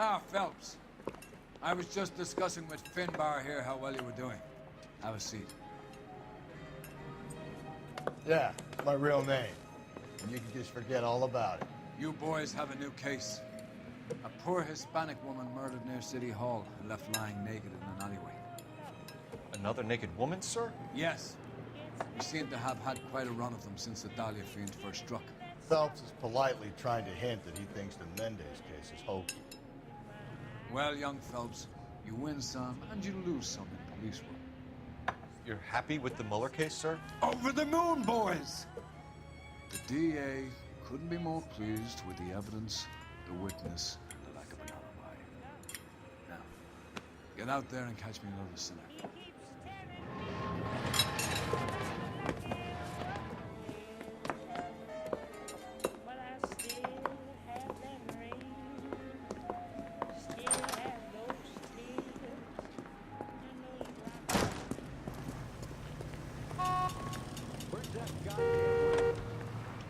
Ah, Phelps. I was just discussing with Finbar here how well you were doing. Have a seat. Yeah, it's my real name. And you can just forget all about it. You boys have a new case. A poor Hispanic woman murdered near City Hall and left lying naked in an alleyway. Another naked woman, sir? Yes. We seem to have had quite a run of them since the Dahlia fiend first struck. Phelps is politely trying to hint that he thinks the Mendez case is hokey. Well, young Phelps, you win some and you lose some in police work. You're happy with the Mueller case, sir? Over the moon, boys! The DA couldn't be more pleased with the evidence, the witness, and the lack of an alibi. Now, get out there and catch me another sinner.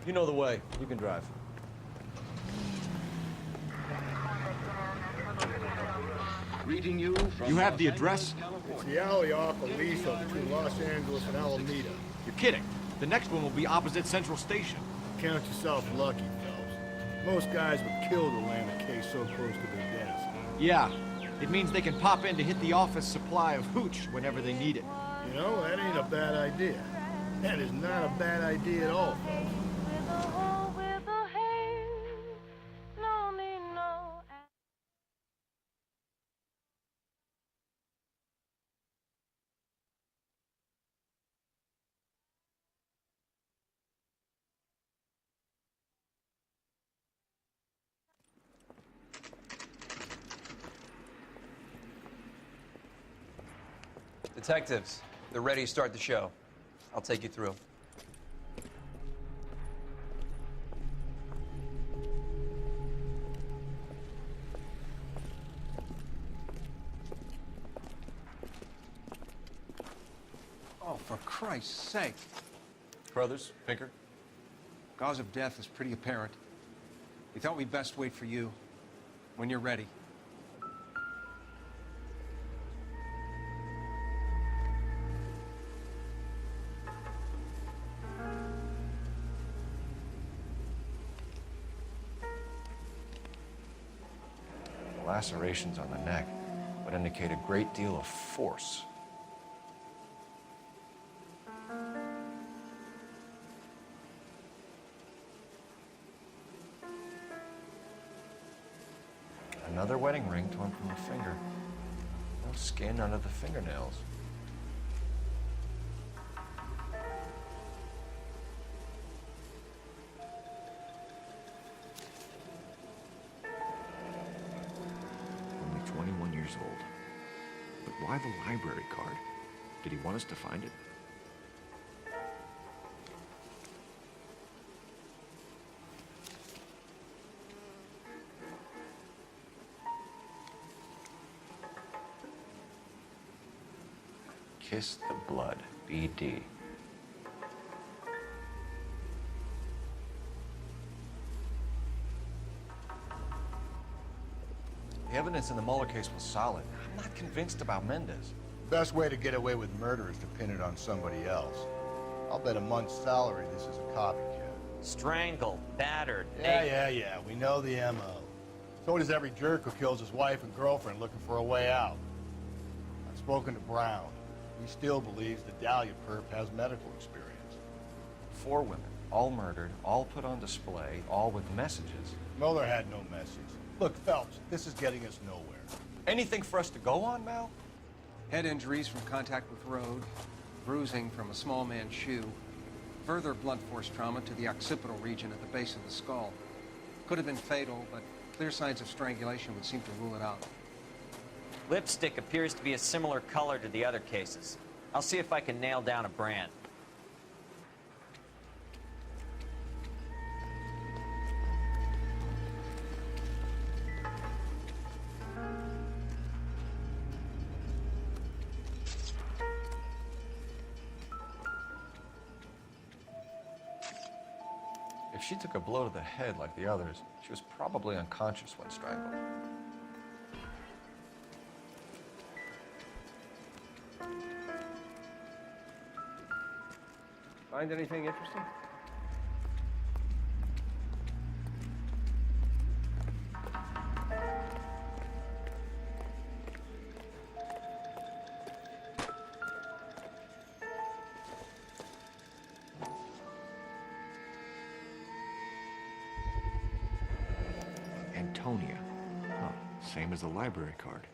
You know the way. You can drive. Greeting you from You have the address? It's the alley off Aliso between Los Angeles and Alameda. You're kidding. The next one will be opposite Central Station. Count yourself lucky, Phelps. Most guys would kill to land a case so close to their desk. Yeah. It means they can pop in to hit the office supply of hooch whenever they need it. You know, that ain't a bad idea. That is not a bad idea at all, Phelps. Detectives, they're ready to start the show. I'll take you through. Oh, for Christ's sake. Brothers, Pinker? Cause of death is pretty apparent. We thought we'd best wait for you. When you're ready. The lacerations on the neck would indicate a great deal of force. Another wedding ring torn from a finger. No skin under the fingernails. Only 21 years old. But why the library card? Did he want us to find it? Kiss the blood, BD. The evidence in the Mueller case was solid. I'm not convinced about Mendez. Best way to get away with murder is to pin it on somebody else. I'll bet a month's salary this is a copycat. Strangled, battered, Yeah. We know the M.O. So does every jerk who kills his wife and girlfriend looking for a way out. I've spoken to Brown. He still believes the Dahlia perp has medical experience. 4 women, all murdered, all put on display, all with messages. Mueller had no message. Look, Phelps, this is getting us nowhere. Anything for us to go on, Mal? Head injuries from contact with road, bruising from a small man's shoe, further blunt force trauma to the occipital region at the base of the skull. Could have been fatal, but clear signs of strangulation would seem to rule it out. Lipstick appears to be a similar color to the other cases. I'll see if I can nail down a brand. If she took a blow to the head like the others, she was probably unconscious when strangled. Find anything interesting? Antonia. Huh. Same as the library card.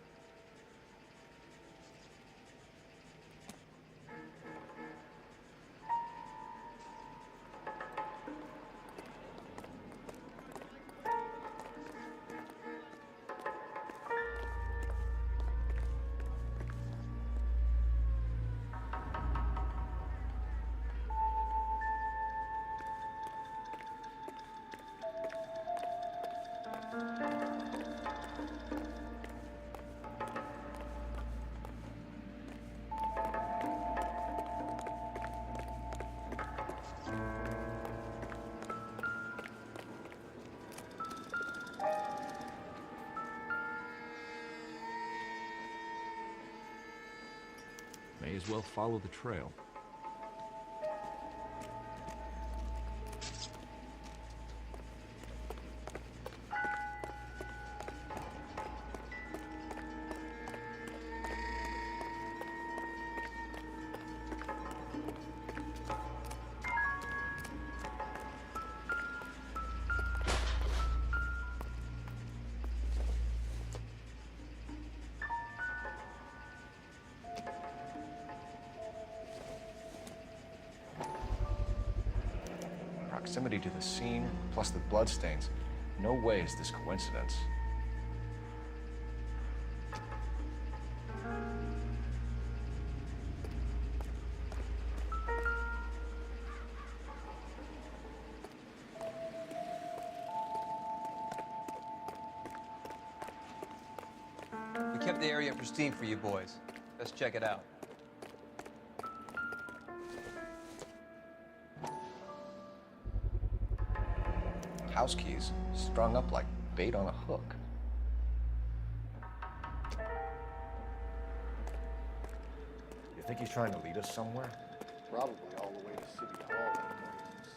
May as well follow the trail. Proximity to the scene, plus the bloodstains. No way is this coincidence. We kept the area pristine for you boys. Let's check it out. House keys, strung up like bait on a hook. You think he's trying to lead us somewhere? Probably all the way to City Hall. That noise,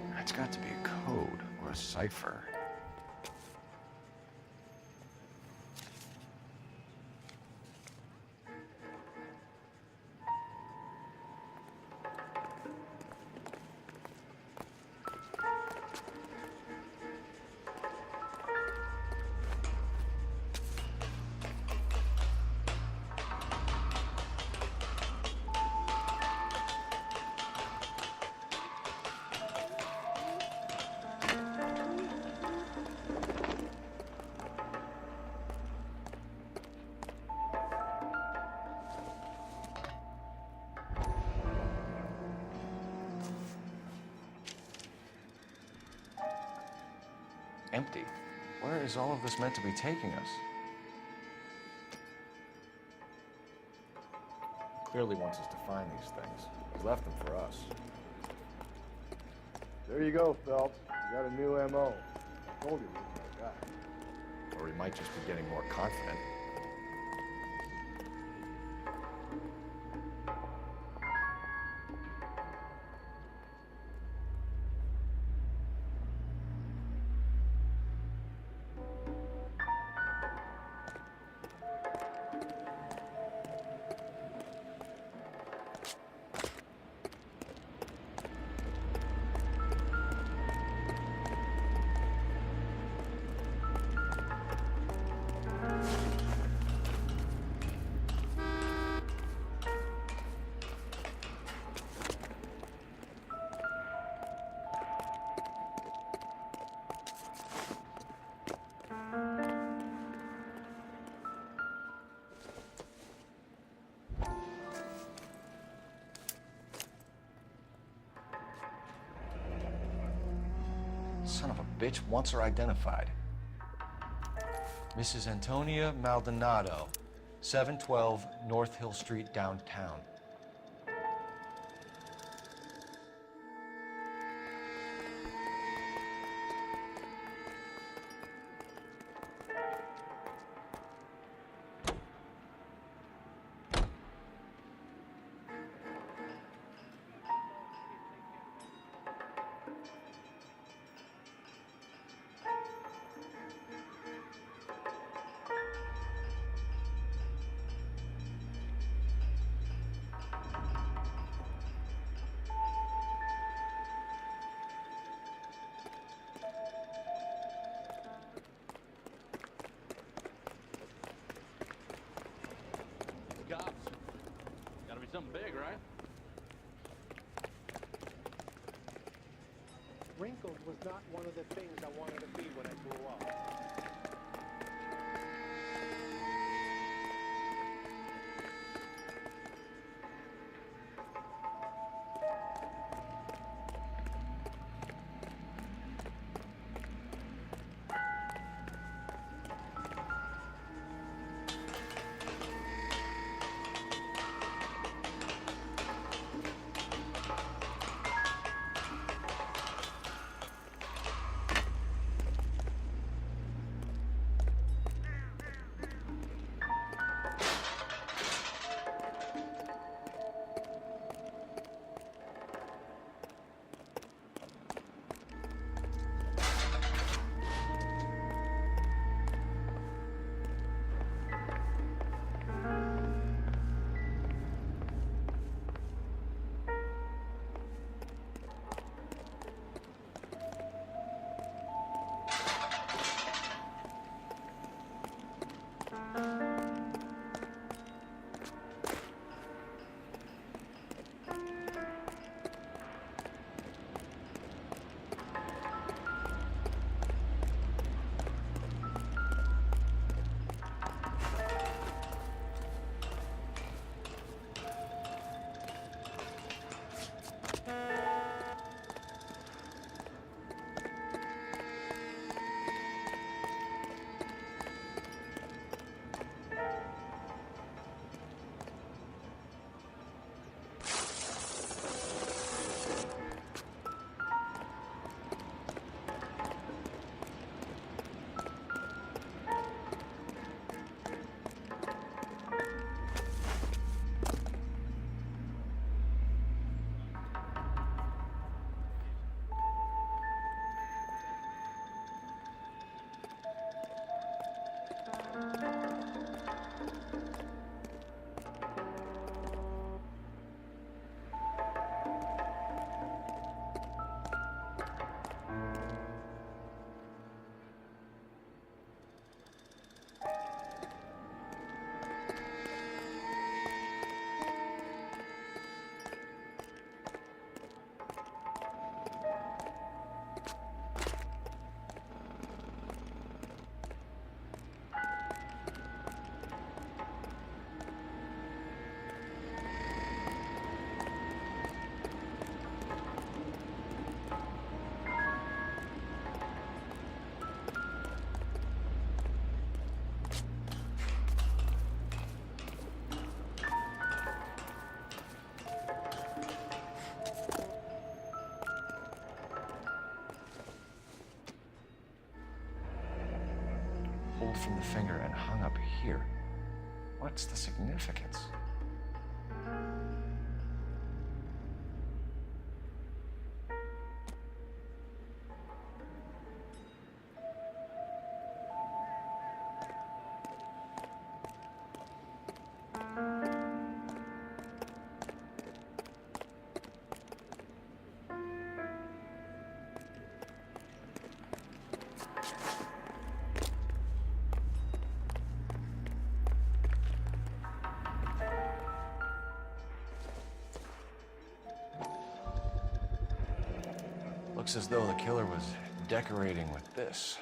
son It's got to be a code or a cipher. Empty. Where is all of this meant to be taking us? Clearly wants us to find these things. He's left them for us. There you go, Phelps. You got a new M.O. I told you he was my guy. Or he might just be getting more confident. Son of a bitch wants her identified. Mrs. Antonia Maldonado, 712 North Hill Street, downtown. Wrinkled was not one of the things I wanted to be when I grew up. Pulled from the finger and hung up here. What's the significance? Looks as though the killer was decorating with this.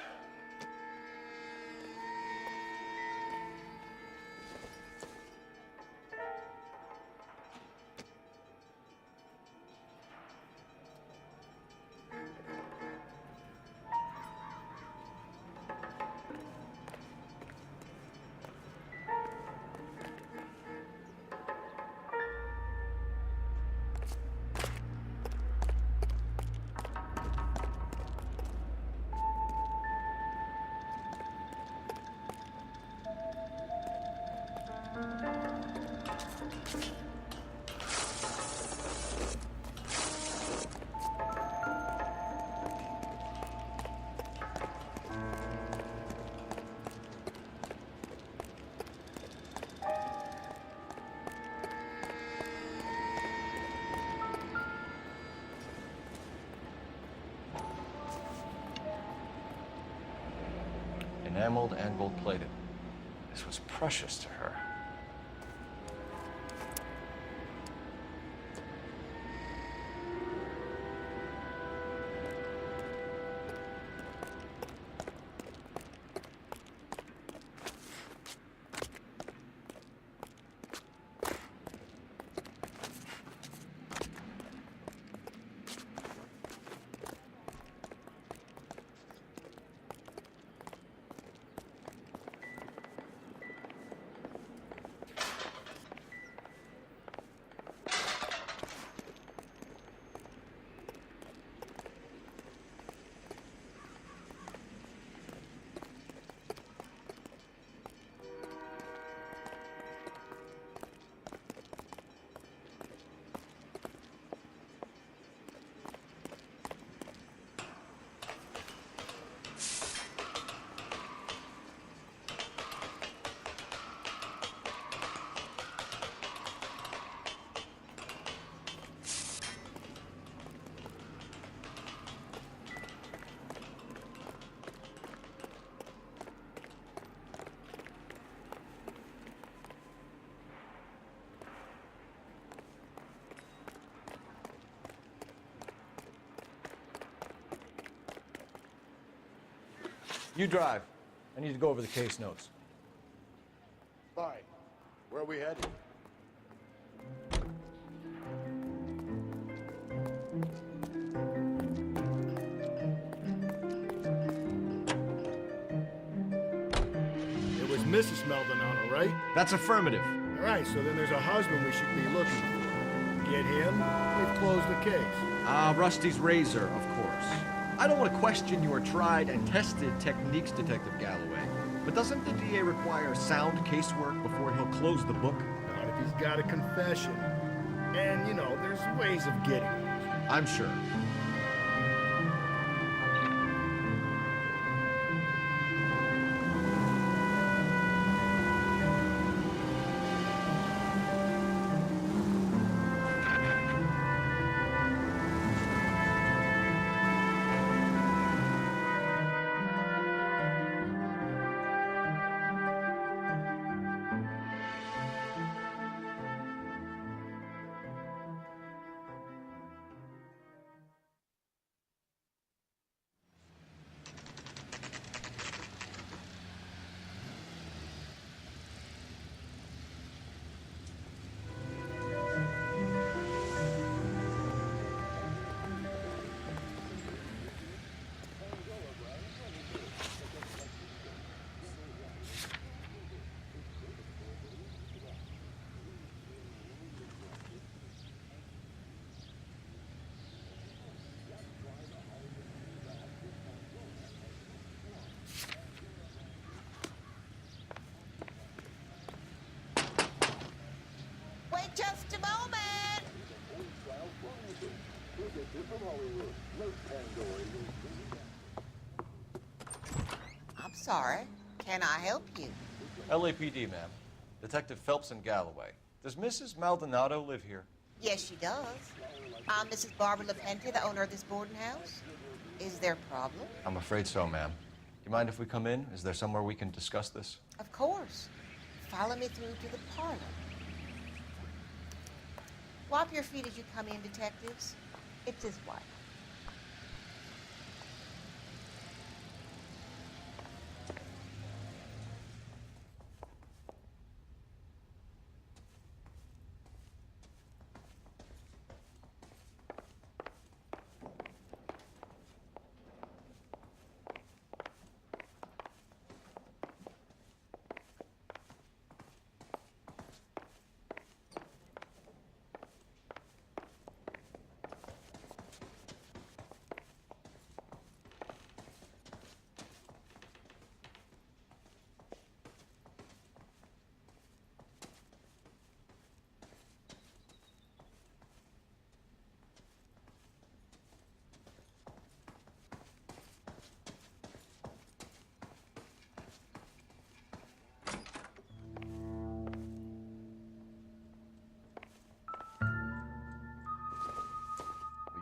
Enameled and gold-plated. This was precious to her. You drive. I need to go over the case notes. Fine. Where are we headed? It was Mrs. Maldonado, right? That's affirmative. All right, so then there's a husband we should be looking for. Get him, we've closed the case. Rusty's razor, of course. I don't want to question your tried and tested techniques, Detective Galloway. But doesn't the DA require sound casework before he'll close the book? Not if he's got a confession. And, you know, there's ways of getting it. I'm sure. Just a moment. I'm sorry. Can I help you? LAPD, ma'am. Detective Phelps and Galloway. Does Mrs. Maldonado live here? Yes, she does. I'm Mrs. Barbara LaPenta, the owner of this boarding house. Is there a problem? I'm afraid so, ma'am. Do you mind if we come in? Is there somewhere we can discuss this? Of course. Follow me through to the parlor. Wipe your feet as you come in, detectives. It's his wife.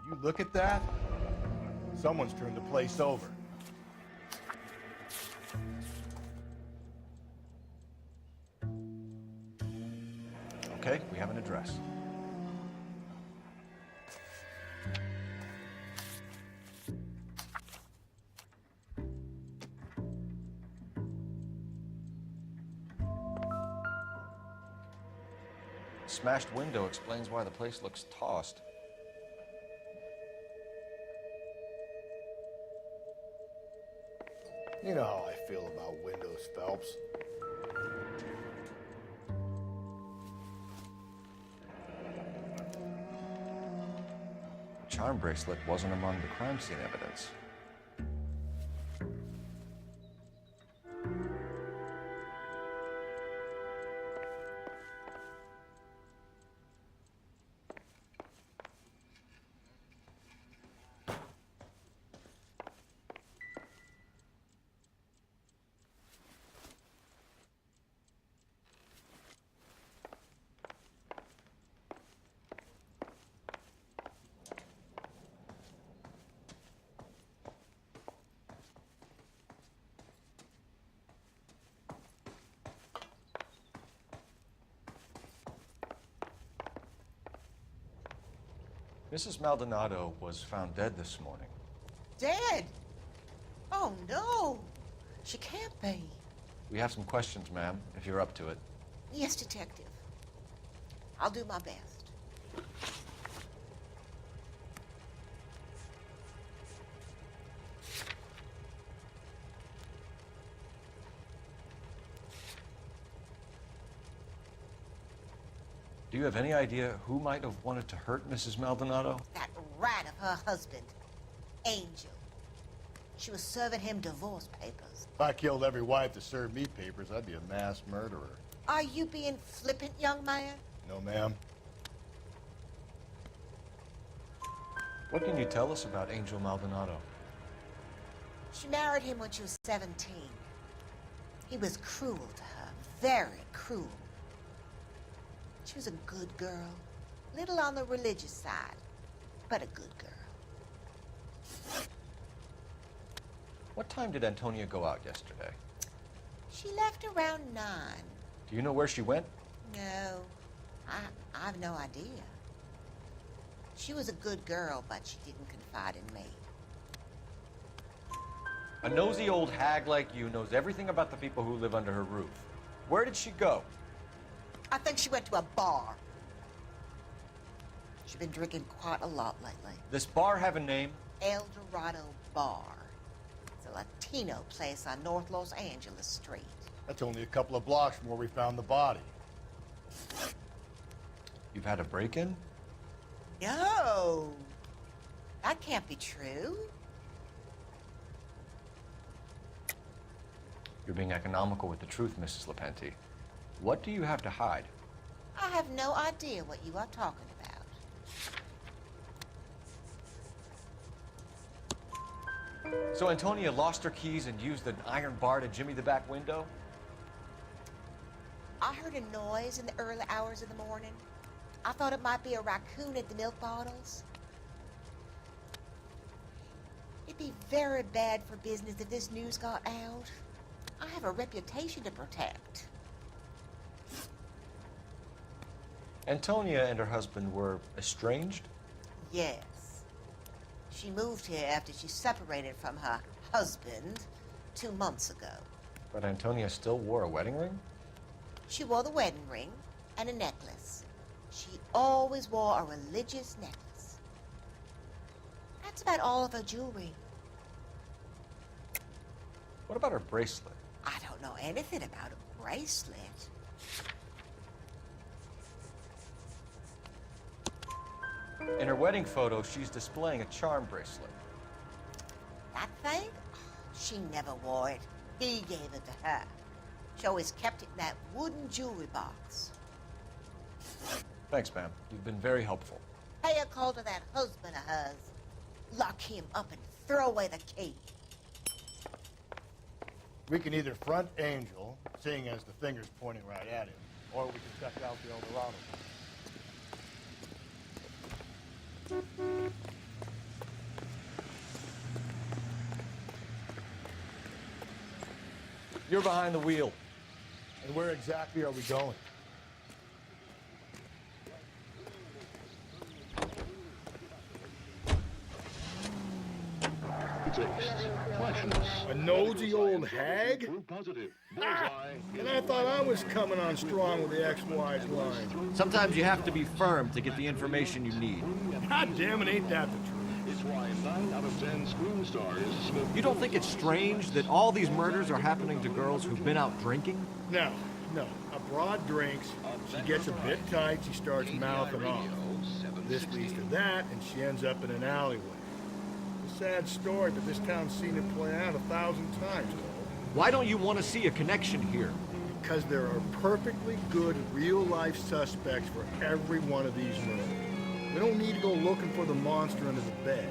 Will you look at that? Someone's turned the place over. Okay, we have an address. Smashed window explains why the place looks tossed. You know how I feel about windows, Phelps. The charm bracelet wasn't among the crime scene evidence. Mrs. Maldonado was found dead this morning. Dead? Oh, no. She can't be. We have some questions, ma'am, if you're up to it. Yes, Detective. I'll do my best. Do you have any idea who might have wanted to hurt Mrs. Maldonado? That rat of her husband, Angel. She was serving him divorce papers. If I killed every wife to serve me papers, I'd be a mass murderer. Are you being flippant, young man? No, ma'am. What can you tell us about Angel Maldonado? She married him when she was 17. He was cruel to her, very cruel. She was a good girl, little on the religious side, but a good girl. What time did Antonia go out yesterday? She left around 9. Do you know where she went? No, I've no idea. She was a good girl, but she didn't confide in me. A nosy old hag like you knows everything about the people who live under her roof. Where did she go? I think she went to a bar. She's been drinking quite a lot lately. This bar have a name? El Dorado Bar. It's a Latino place on North Los Angeles Street. That's only a couple of blocks from where we found the body. You've had a break-in? No, that can't be true. You're being economical with the truth, Mrs. Lepenti. What do you have to hide? I have no idea what you are talking about. So Antonia lost her keys and used an iron bar to jimmy the back window? I heard a noise in the early hours of the morning. I thought it might be a raccoon at the milk bottles. It'd be very bad for business if this news got out. I have a reputation to protect. Antonia and her husband were estranged? Yes. She moved here after she separated from her husband 2 months ago. But Antonia still wore a wedding ring? She wore the wedding ring and a necklace. She always wore a religious necklace. That's about all of her jewelry. What about her bracelet? I don't know anything about a bracelet. In her wedding photo, she's displaying a charm bracelet. That thing? She never wore it. He gave it to her. She always kept it in that wooden jewelry box. Thanks, ma'am. You've been very helpful. Pay a call to that husband of hers. Lock him up and throw away the key. We can either front Angel, seeing as the finger's pointing right at him, or we can check out the El Dorado. You're behind the wheel. And where exactly are we going? A nosy old hag? And I thought I was coming on strong with the ex-wife's line. Sometimes you have to be firm to get the information you need. God damn it, ain't that the truth? It's why 9 out of 10 screen stars smoke. You don't think it's strange that all these murders are happening to girls who've been out drinking? No. A broad drinks, she gets a bit tight, she starts mouthing off. This leads to that, and she ends up in an alleyway. A sad story, but this town's seen it play out 1,000 times, though. Why don't you want to see a connection here? Because there are perfectly good real-life suspects for every one of these murders. We don't need to go looking for the monster under the bed.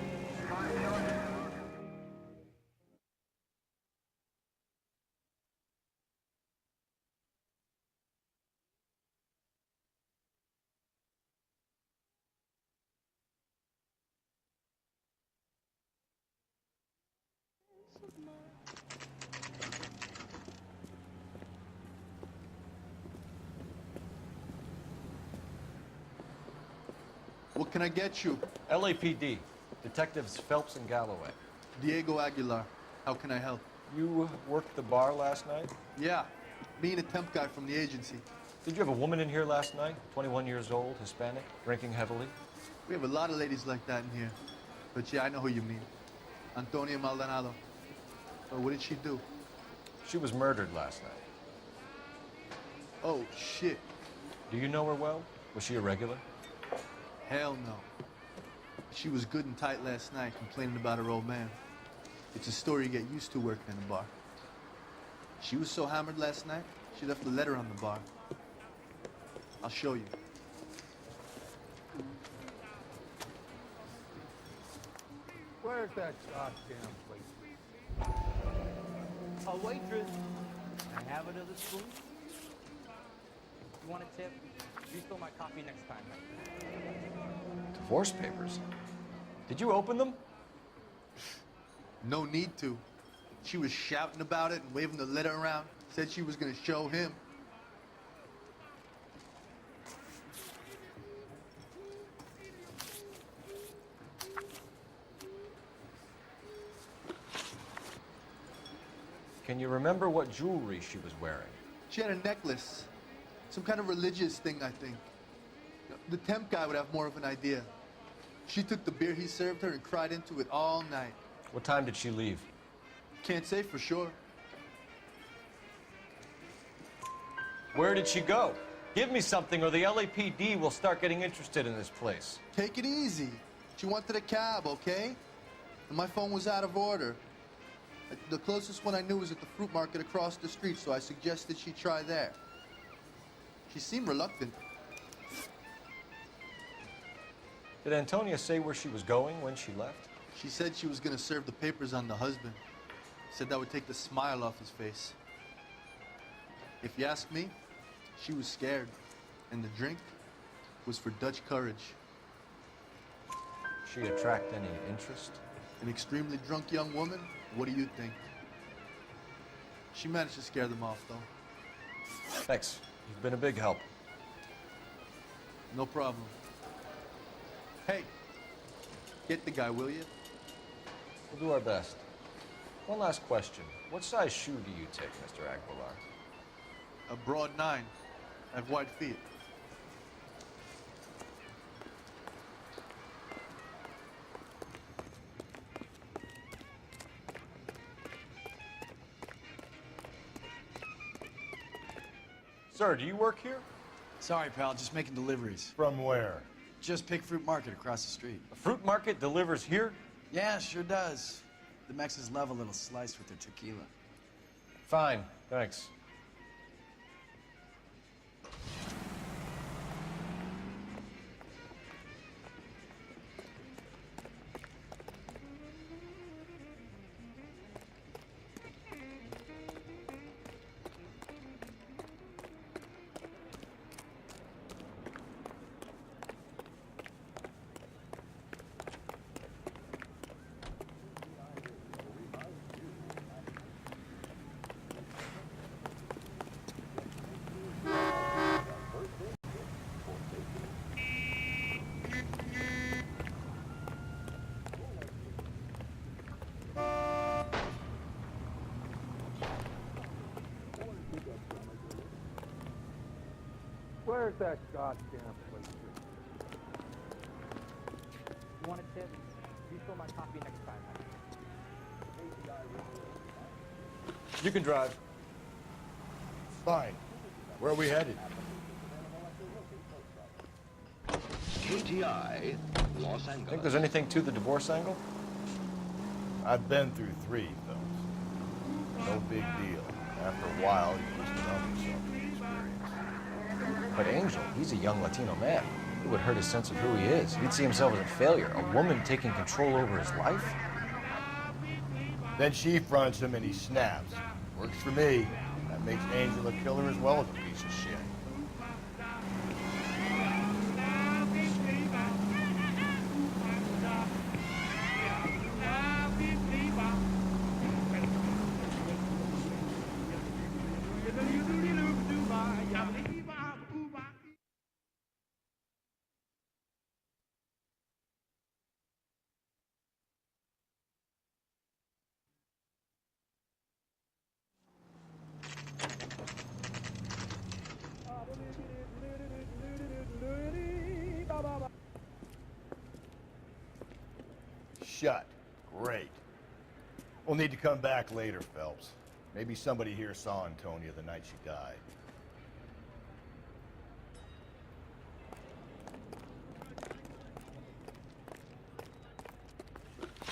What can I get you? LAPD. Detectives Phelps and Galloway. Diego Aguilar. How can I help? You worked the bar last night? Yeah, me and a temp guy from the agency. Did you have a woman in here last night? 21 years old, Hispanic, drinking heavily? We have a lot of ladies like that in here. But yeah, I know who you mean. Antonia Maldonado. Oh, what did she do? She was murdered last night. Oh, shit. Do you know her well? Was she a regular? Hell no. She was good and tight last night, complaining about her old man. It's a story you get used to working in a bar. She was so hammered last night, she left a letter on the bar. I'll show you. Where's that goddamn place? A waitress. Can I have another spoon? You want a tip? Refill my coffee next time. Divorce papers? Did you open them? No need to. She was shouting about it and waving the letter around. Said she was gonna show him. Can you remember what jewelry she was wearing? She had a necklace. Some kind of religious thing, I think. The temp guy would have more of an idea. She took the beer he served her and cried into it all night. What time did she leave? Can't say for sure. Where did she go? Give me something or the LAPD will start getting interested in this place. Take it easy. She wanted a cab, okay? And my phone was out of order. The closest one I knew was at the fruit market across the street, so I suggested she try there. She seemed reluctant. Did Antonia say where she was going when she left? She said she was gonna serve the papers on the husband. Said that would take the smile off his face. If you ask me, she was scared. And the drink was for Dutch courage. She attract any interest? An extremely drunk young woman? What do you think? She managed to scare them off, though. Thanks. You've been a big help. No problem. Hey, get the guy, will you? We'll do our best. One last question. What size shoe do you take, Mr. Aguilar? A broad 9. I have wide feet. Sir, do you work here? Sorry, pal, just making deliveries. From where? Just Pick Fruit Market across the street. A fruit market delivers here? Yeah, sure does. The Mexes love a little slice with their tequila. Fine, thanks. Where's that goddamn place? You want a tip? Refill my coffee next time. You can drive. Fine. Where are we headed? KTI, Los Angeles. Think there's anything to the divorce angle? I've been through 3 films. No big deal. After a while, you just numb yourself to the experience. But Angel, he's a young Latino man. It would hurt his sense of who he is. He'd see himself as a failure. A woman taking control over his life? Then she fronts him and he snaps. Works for me. That makes Angel a killer as well as a piece of shit. shut. Great. We'll need to come back later, Phelps. Maybe somebody here saw Antonia the night she died.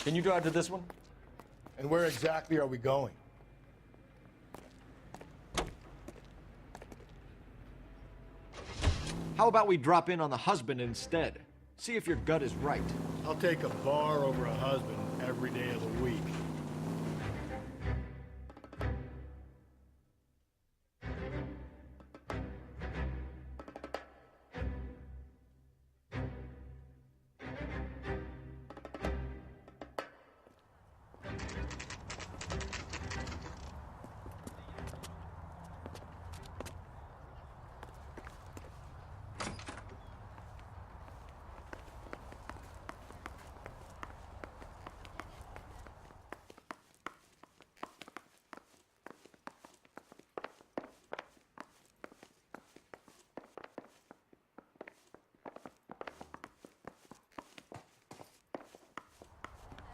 Can you drive to this one? And where exactly are we going? How about we drop in on the husband instead? See if your gut is right. I'll take a bar over a husband every day of the week.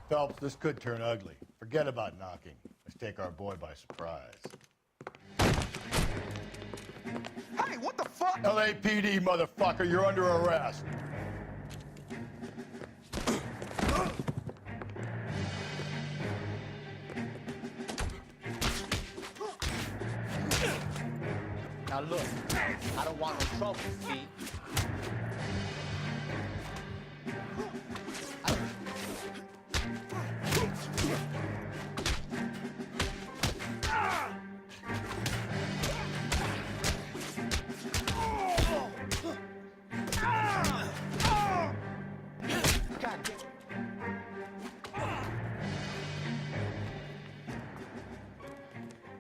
Phelps, this could turn ugly. Forget about knocking. Let's take our boy by surprise. Hey, what the fuck? LAPD, motherfucker, you're under arrest. Now look, I don't want no trouble, see?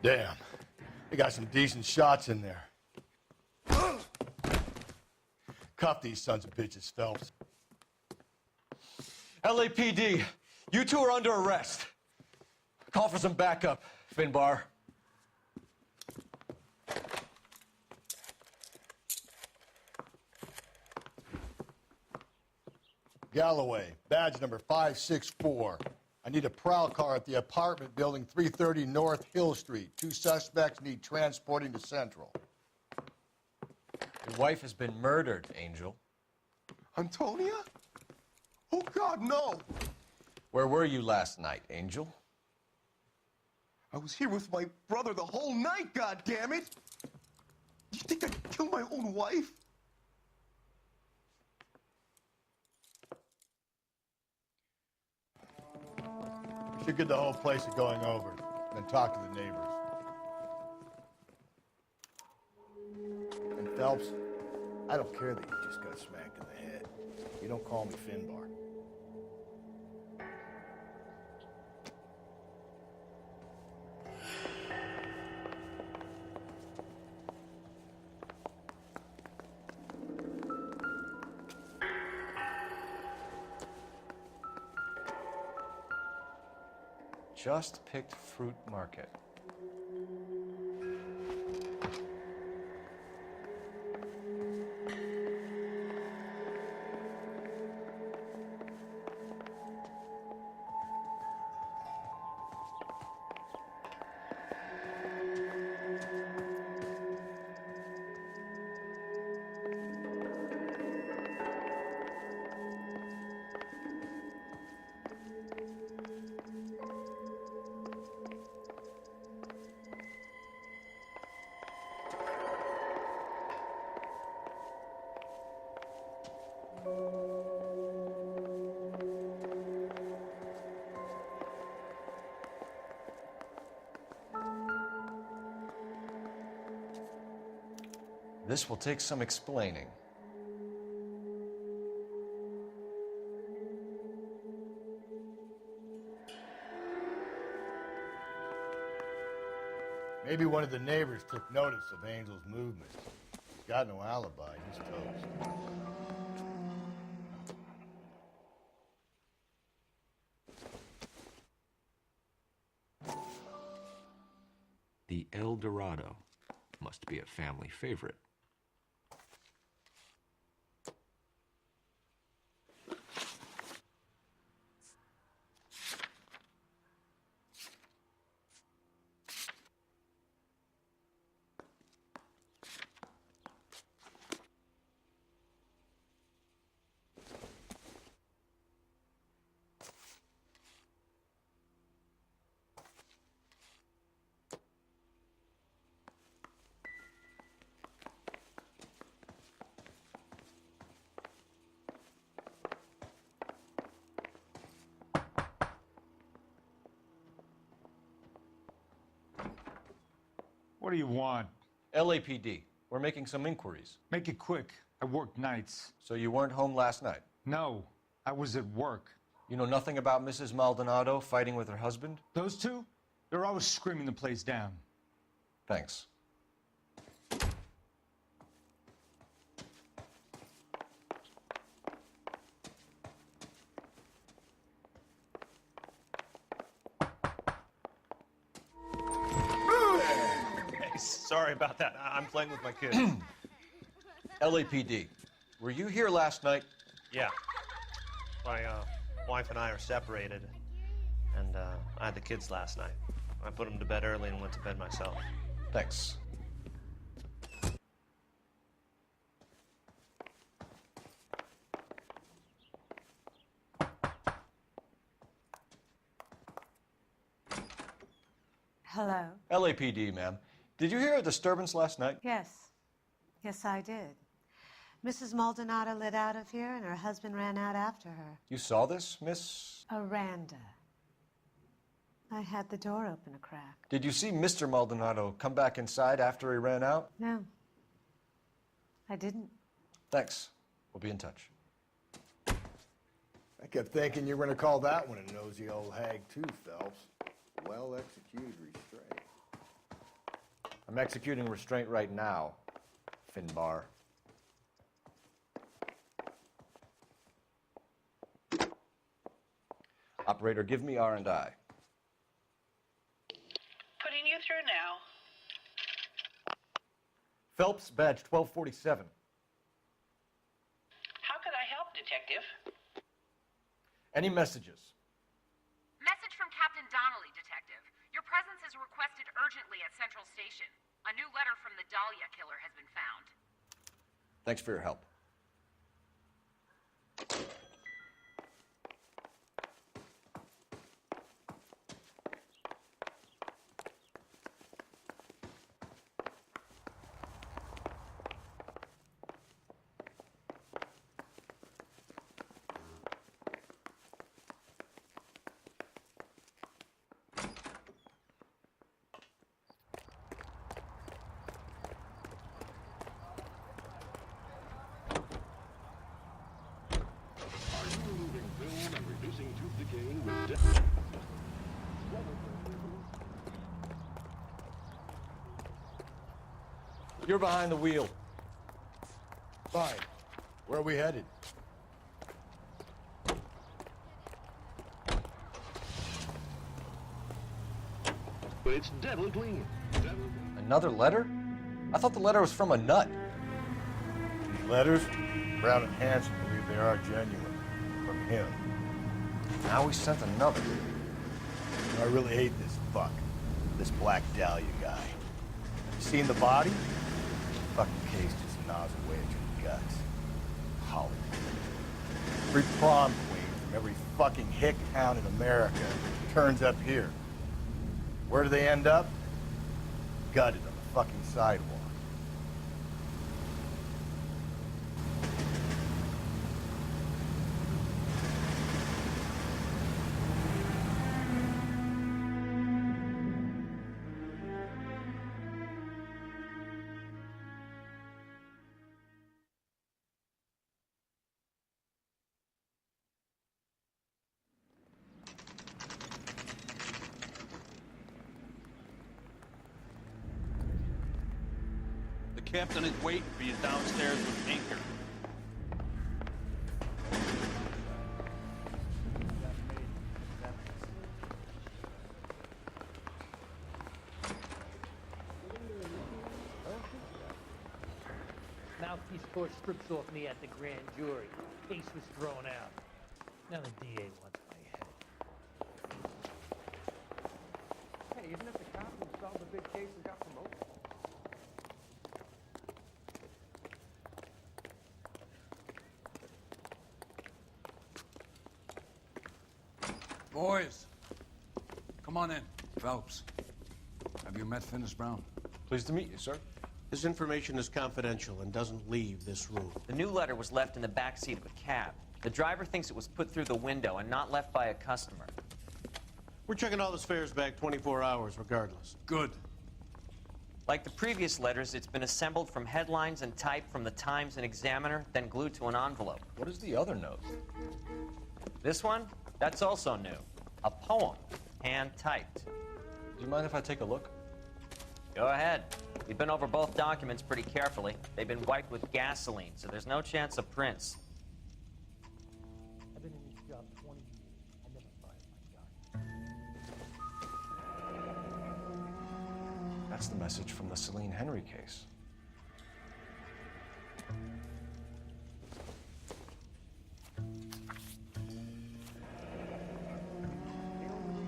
Damn, they got some decent shots in there. Cuff these sons of bitches, Phelps. LAPD, you two are under arrest. Call for some backup, Finbar. Galloway, badge number 564. I need a prowl car at the apartment building 330 North Hill Street. 2 suspects need transporting to Central. Your wife has been murdered, Angel. Antonia? Oh, God, no. Where were you last night, Angel? I was here with my brother the whole night, goddammit! You think I'd kill my own wife? We should get the whole place going over, then talk to the neighbors. And Phelps, I don't care that you just got smacked in the head. You don't call me Finbar. Just picked fruit market. This will take some explaining. Maybe one of the neighbors took notice of Angel's movements. He's got no alibi. He's toast. The El Dorado must be a family favorite. do you want? LAPD. We're making some inquiries. Make it quick. I work nights. So you weren't home last night? No, I was at work. You know nothing about Mrs. Maldonado fighting with her husband? Those two? They're always screaming the place down. Thanks. Sorry about that. I'm playing with my kids. LAPD. Were you here last night? Yeah. My wife and I are separated, and I had the kids last night. I put them to bed early and went to bed myself. Thanks. Hello? LAPD, ma'am. Did you hear a disturbance last night? Yes. Yes, I did. Mrs. Maldonado lit out of here, and her husband ran out after her. You saw this, Miss? Aranda. I had the door open a crack. Did you see Mr. Maldonado come back inside after he ran out? No. I didn't. Thanks. We'll be in touch. I kept thinking you were going to call that one a nosy old hag, too, Phelps. Well-executed restraint. I'm executing restraint right now, Finbar. Operator, give me R&I. Putting you through now. Phelps, badge 1247. How could I help, Detective? Any messages? Message from Captain Donnelly, Detective. Your presence is requested urgently at Central Station. A new letter from the Dahlia killer has been found. Thanks for your help. You're behind the wheel. Fine. Where are we headed? But it's deadly clean. Another letter? I thought the letter was from a nut. These letters, Brown and Hanson believe they are genuine. From him. Now he sent another. I really hate this fuck. This Black Dahlia guy. Seen the body? Fucking case just gnaws away at your guts. Hollywood. Every prom queen from every fucking hick town in America turns up here. Where do they end up? Gutted on the fucking sidewalk. The captain is waiting for you downstairs with Anchor. Mouthpiece court strips off me at the grand jury. Case was thrown out. Now the DA wants my head. Hey, isn't it the cop who solved the big case and got promoted? Boys, come on in. Phelps, have you met Finnis Brown? Pleased to meet you, sir. This information is confidential and doesn't leave this room. The new letter was left in the back seat of a cab. The driver thinks it was put through the window and not left by a customer. We're checking all the fares back 24 hours regardless. Good. Like the previous letters, it's been assembled from headlines and type from the Times and Examiner, then glued to an envelope. What is the other note? This one? That's also new. A poem, hand-typed. Do you mind if I take a look? Go ahead. We've been over both documents pretty carefully. They've been wiped with gasoline, so there's no chance of prints. I've been in this job 20 years. I never fired my gun. That's the message from the Celine Henry case.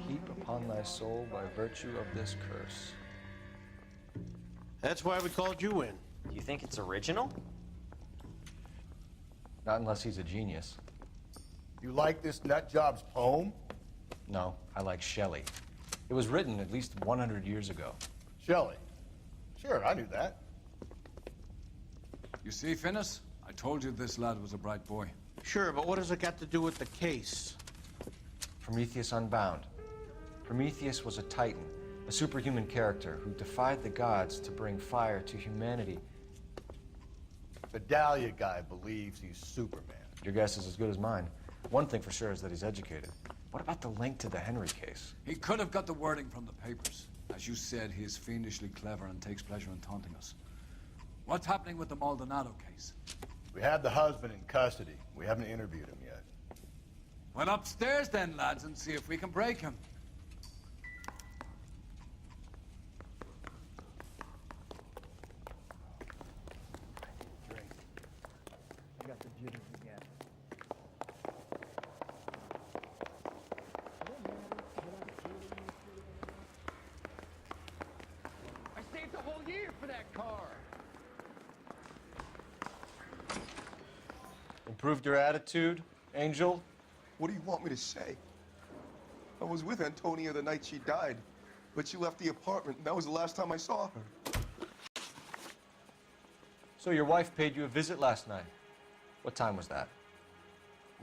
Heap upon thy soul by virtue of this curse. That's why we called you in. Do you think it's original? Not unless he's a genius. You like this nut job's poem? No, I like Shelley. It was written at least 100 years ago. Shelley. Sure, I knew that. You see, Finnis? I told you this lad was a bright boy. Sure, but what does it got to do with the case? Prometheus Unbound. Prometheus was a titan, a superhuman character who defied the gods to bring fire to humanity. The Dahlia guy believes he's Superman. Your guess is as good as mine. One thing for sure is that he's educated. What about the link to the Henry case? He could have got the wording from the papers. As you said, he is fiendishly clever and takes pleasure in taunting us. What's happening with the Maldonado case? We have the husband in custody. We haven't interviewed him yet. Well, upstairs then, lads, and see if we can break him. I got the jitters again. I saved a whole year for that car. Improved your attitude, Angel? What do you want me to say? I was with Antonia the night she died, but she left the apartment, and that was the last time I saw her. So your wife paid you a visit last night. What time was that?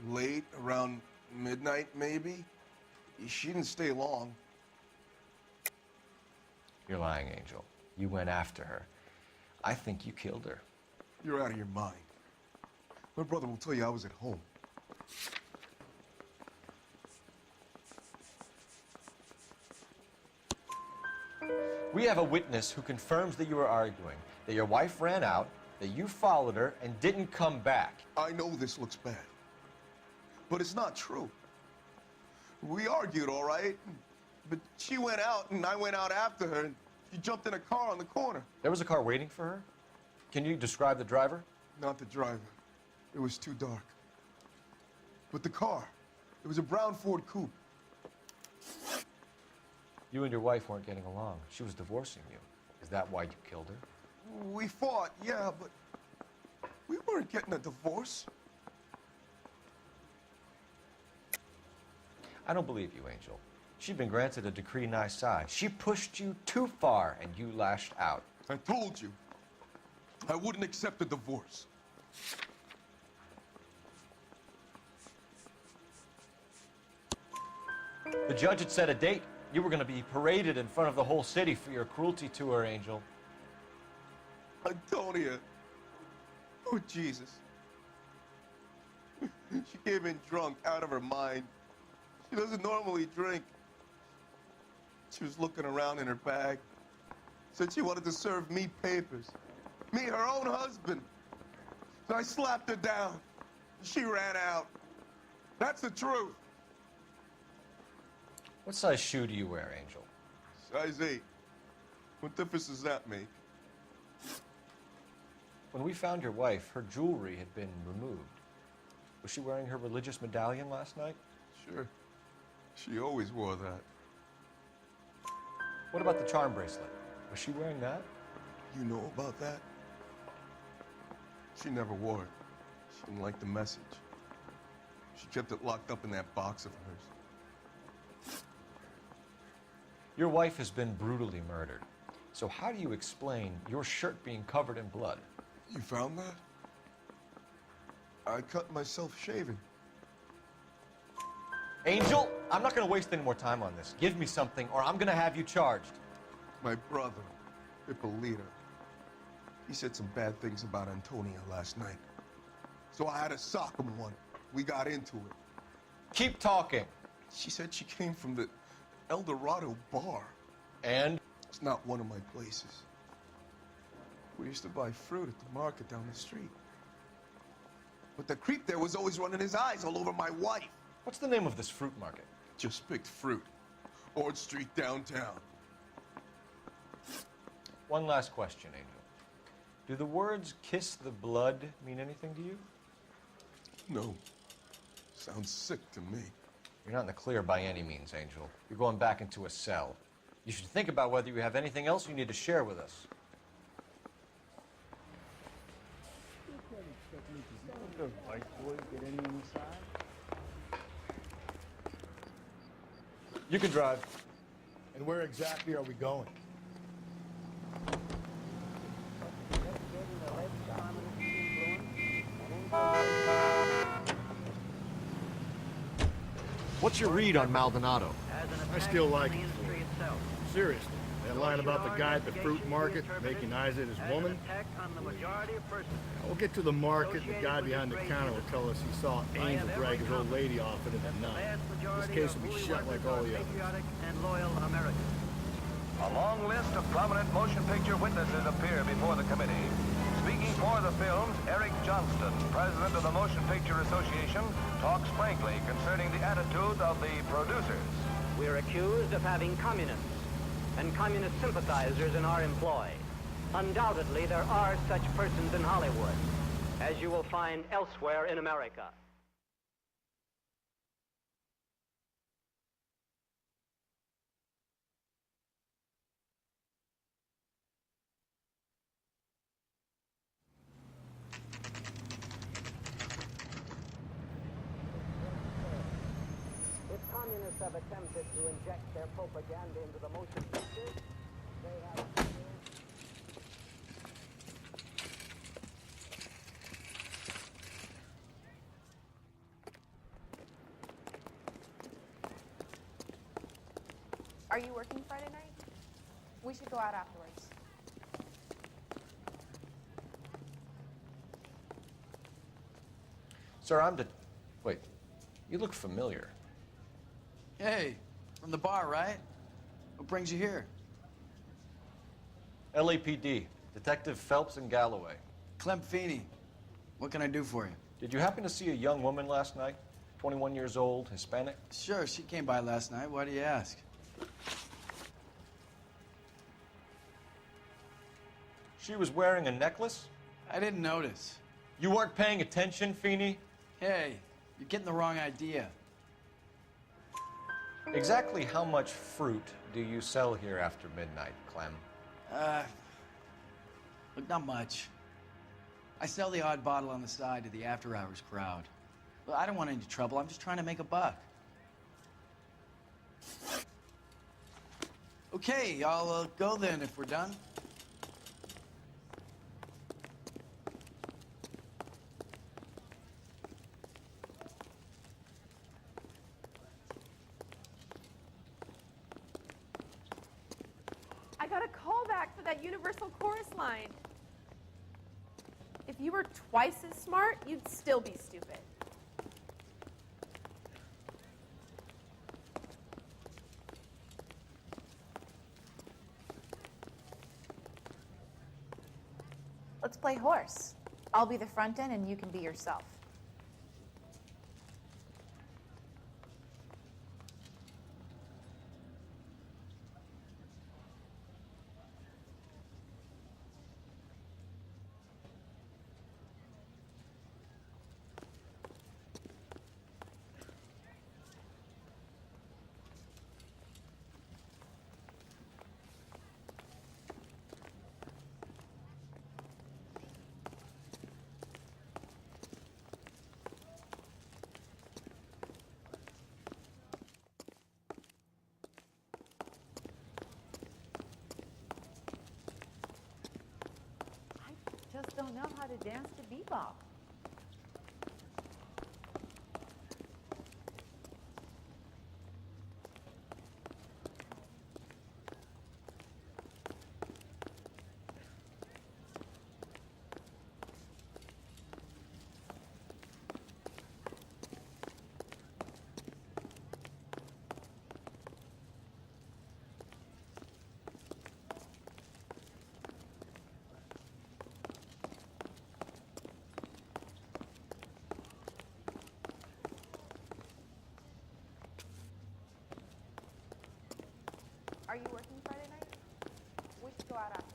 Late, around midnight, maybe? She didn't stay long. You're lying, Angel. You went after her. I think you killed her. You're out of your mind. My brother will tell you I was at home. We have a witness who confirms that you were arguing, that your wife ran out, that you followed her and didn't come back. I know this looks bad, but it's not true. We argued, all right, but she went out and I went out after her and she jumped in a car on the corner. There was a car waiting for her? Can you describe the driver? Not the driver. It was too dark. But the car, it was a brown Ford coupe. You and your wife weren't getting along. She was divorcing you. Is that why you killed her? We fought, yeah, but we weren't getting a divorce. I don't believe you, Angel. She'd been granted a decree nisi. She pushed you too far and you lashed out. I told you, I wouldn't accept a divorce. The judge had set a date. You were going to be paraded in front of the whole city for your cruelty to her, Angel. Antonia. Oh, Jesus. She came in drunk, out of her mind. She doesn't normally drink. She was looking around in her bag. Said she wanted to serve me papers. Me, her own husband. So I slapped her down. She ran out. That's the truth. What size shoe do you wear, Angel? Size 8. What difference does that make? When we found your wife, her jewelry had been removed. Was she wearing her religious medallion last night? Sure. She always wore that. What about the charm bracelet? Was she wearing that? You know about that? She never wore it. She didn't like the message. She kept it locked up in that box of hers. Your wife has been brutally murdered. So how do you explain your shirt being covered in blood? You found that? I cut myself shaving. Angel, I'm not going to waste any more time on this. Give me something or I'm going to have you charged. My brother. Ippolito. He said some bad things about Antonia last night. So I had to sock him one. We got into it. Keep talking. She said she came from the El Dorado bar. And? It's not one of my places. We used to buy fruit at the market down the street. But the creep there was always running his eyes all over my wife. What's the name of this fruit market? Just picked fruit. Ord Street downtown. One last question, Angel. Do the words kiss the blood mean anything to you? No. Sounds sick to me. You're not in the clear by any means, Angel. You're going back into a cell. You should think about whether you have anything else you need to share with us. Those white boys get any on the side? You can drive. And where exactly are we going? What's your read on Maldonado? I still like it. Seriously, that line about the guy at the fruit market making eyes at his woman? We'll get to the market, the guy behind the counter will tell us he saw Angel drag his old lady off it in the night. This case will be shut like all the others. A long list of prominent motion picture witnesses appear before the committee. Speaking for the films, Eric Johnston, president of the Motion Picture Association, talks frankly concerning the attitude of the producers. We're accused of having communists and communist sympathizers in our employ. Undoubtedly, there are such persons in Hollywood, as you will find elsewhere in America. If communists have attempted to inject their propaganda into the motion pictures, they have... Are you working Friday night? We should go out afterwards. Sir, Wait, you look familiar. Hey, from the bar, right? What brings you here? LAPD, Detective Phelps and Galloway. Clem Feeney. What can I do for you? Did you happen to see a young woman last night? 21 years old, Hispanic? Sure, she came by last night. Why do you ask? She was wearing a necklace? I didn't notice. You weren't paying attention, Feeney? Hey, you're getting the wrong idea. Exactly how much fruit do you sell here after midnight, Clem? Look, not much. I sell the odd bottle on the side to the after-hours crowd. Well, I don't want any trouble. I'm just trying to make a buck. Okay, I'll go then if we're done. I got a call back for that Universal Chorus line. If you were twice as smart, you'd still be stupid. Let's play horse. I'll be the front end and you can be yourself. Just don't know how to dance to bebop. Are you working Friday night? We should go out afterwards.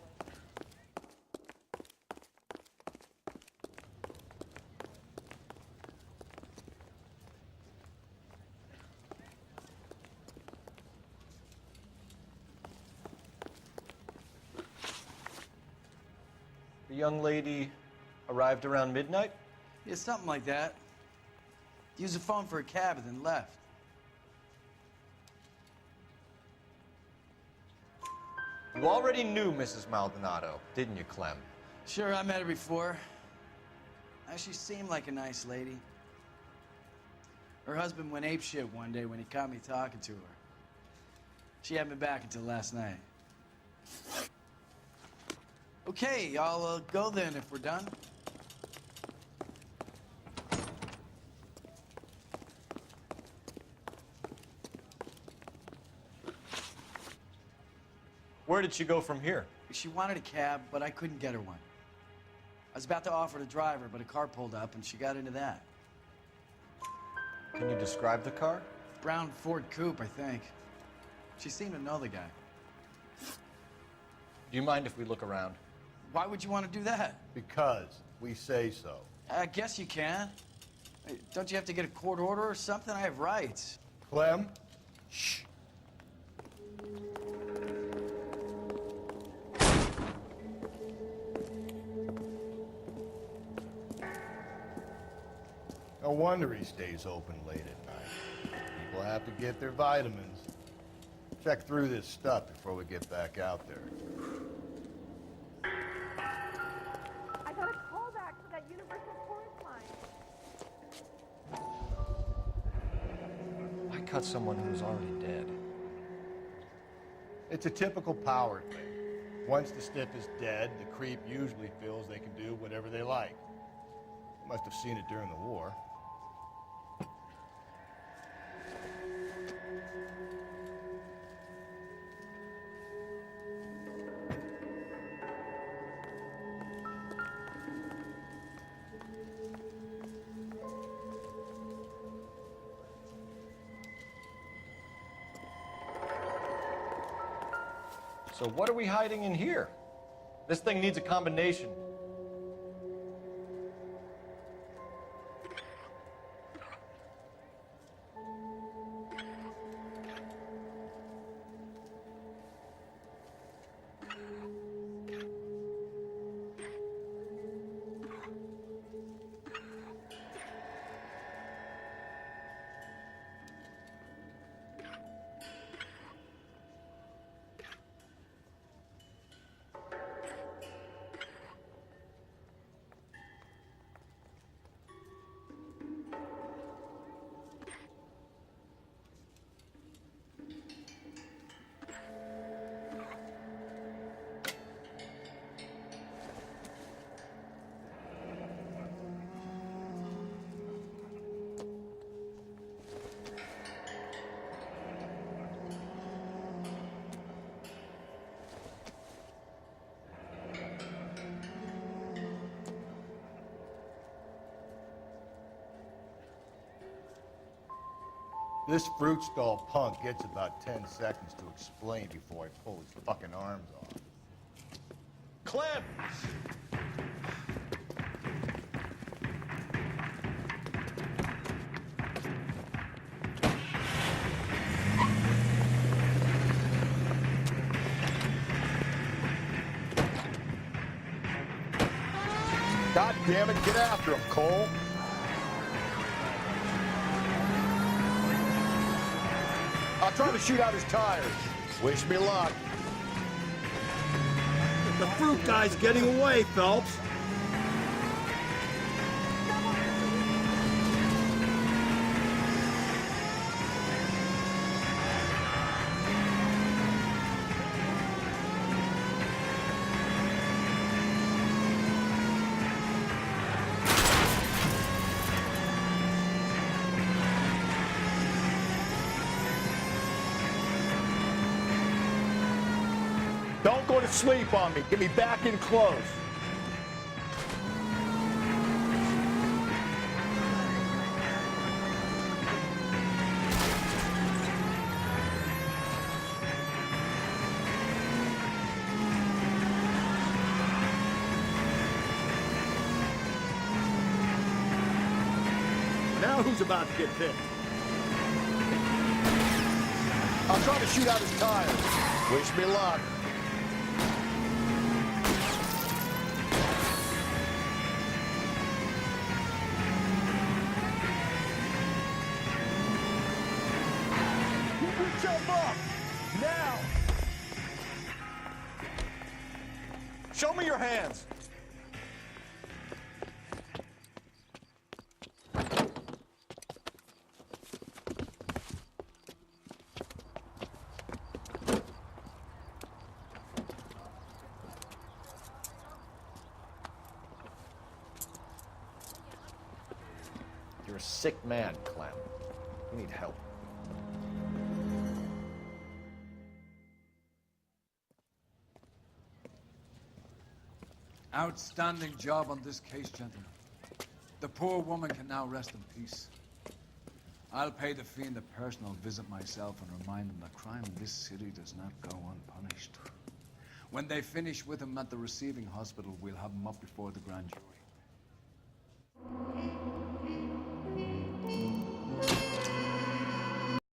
The young lady arrived around midnight? Yeah, something like that. Used the phone for a cab and then left. You already knew Mrs. Maldonado, didn't you, Clem? Sure, I met her before. She seemed like a nice lady. Her husband went apeshit one day when he caught me talking to her. She hadn't been back until last night. Okay, I'll go then if we're done. Where did she go from here? She wanted a cab, but I couldn't get her one. I was about to offer to drive her, but a car pulled up and she got into that. Can you describe the car? Brown Ford Coupe, I think. She seemed to know the guy. Do you mind if we look around? Why would you want to do that? Because we say so. I guess you can. Hey, don't you have to get a court order or something? I have rights. Clem? Shh. No wonder he stays open late at night. People have to get their vitamins. Check through this stuff before we get back out there. I got a call back for that Universal Chorus line. Why cut someone who was already dead? It's a typical power thing. Once the stiff is dead, the creep usually feels they can do whatever they like. Must have seen it during the war. So what are we hiding in here? This thing needs a combination. This fruit stall punk gets about 10 seconds to explain before I pull his fucking arms off. Clem! God damn it, get after him, Cole. I'll try to shoot out his tires. Wish me luck. The fruit guy's getting away, Phelps. Don't go to sleep on me. Get me back in close. Now who's about to get picked? I'll try to shoot out his tires. Wish me luck. You jump up! Now! Show me your hands. You're a sick man, Clem. You need help. Outstanding job on this case, gentlemen. The poor woman can now rest in peace. I'll pay the fiend a personal visit myself and remind him that crime in this city does not go unpunished. When they finish with him at the receiving hospital, we'll have him up before the grand jury.